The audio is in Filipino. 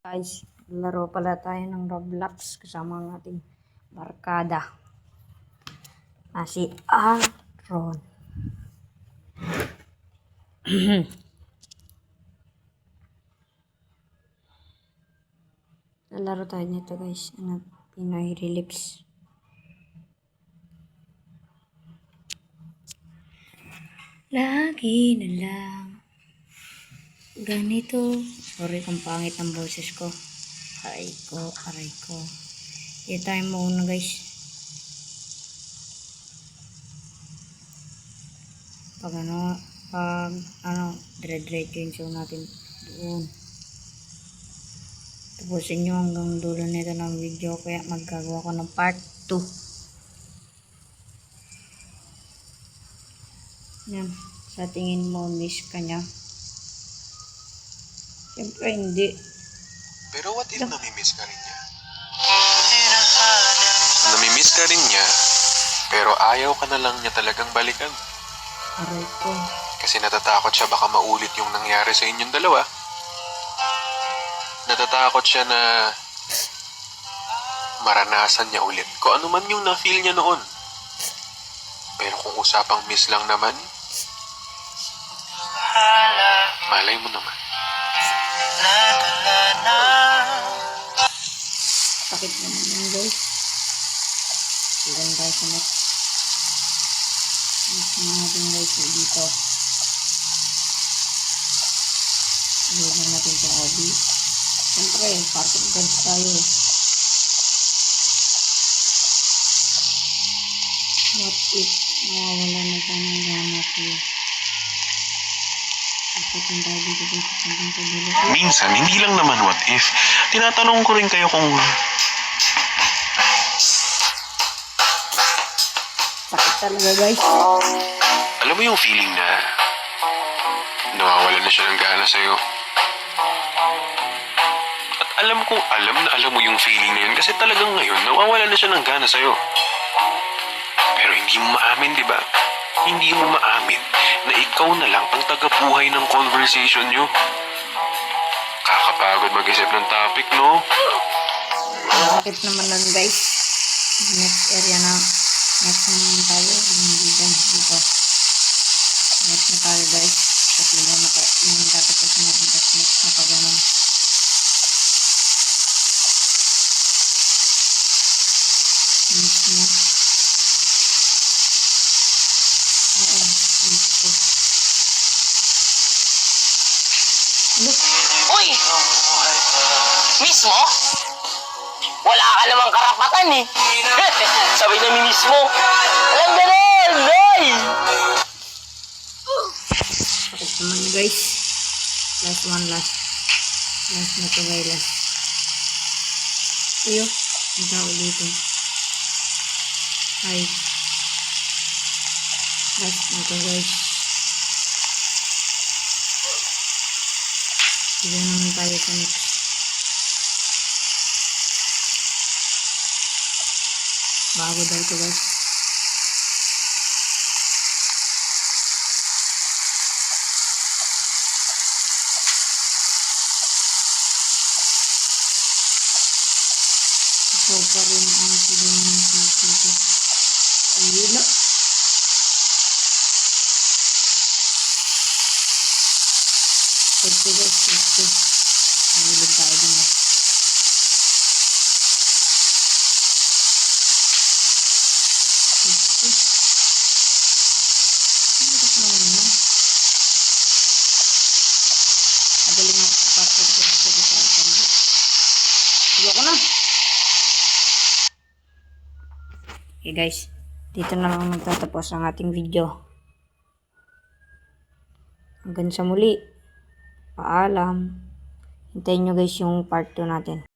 Guys, laro pala tayo ng Roblox kasama ang ating barkada na si Aaron. Lalaro tayo nito guys, Pinoy Reliefs. Lagi na lang ganito. Sorry kung pangit ang boses ko. Aray ko. Hindi tayo muna guys. Pag dire-diretso yung show natin doon. Tapusin nyo hanggang dulo nito ng video, kaya magagawa ko ng part 2. Yan. Sa tingin mo, miss ka niya? Siyempre hindi. Pero what if namimiss ka rin niya? Namimiss ka rin niya, pero ayaw ka na lang niya talagang balikan. Aray ko. Kasi natatakot siya baka maulit yung nangyari sa inyong dalawa. Natatakot siya na maranasan niya ulit kung ano man yung na-feel niya noon. Pero kung usapang miss lang naman, malay mo naman. Sakit naman yan guys. Ilan tayo sa next. Next natin guys dito. Ilan natin sa hobby. Siyempre, part of God tayo. What if nawawala na tayo ng gana ko? Minsan, hindi lang naman what if. Tinatanong ko rin kayo kung... Sakit talaga guys. Alam mo yung feeling na nawawala na siya ng gana sa'yo? At alam na alam mo yung feeling na yun kasi talagang ngayon nawawala na siya ng gana sa'yo. Pero hindi mo maamin, di ba? Hindi mo maamin na ikaw na lang ang tagabuhay ng conversation nyo. Kakapagod mag-isip ng topic, no? Sakit naman nun guys. Next area na. Next naman tayo. Dito. Next na tayo guys. Tatlo mo na yung tatapos natin. Tapos next na pa ganun. Next mo. Oo. Next ko. Uy! Mismo? Wala ka namang karapatan eh. Sabay na mismo. Alam ganun, Day! Sakit naman guys. Last one. Last na to guys. Last. Uyo. Ang tao dito. Hi. Last na to guys. Sige naman tayo sa next. Bago daw ito guys. Ito pa rin ang sige ng dito. Ayun na. Ito guys. Ito. Nahulog tayo din eh. Hirap naman yun. Magaling ako sa part of guys. Sige sa akin. Sige ako na. Okay guys. Dito na lang magtatapos ang ating video. Hanggang sa muli. Paalam. Hintayin nyo guys yung part 2 natin.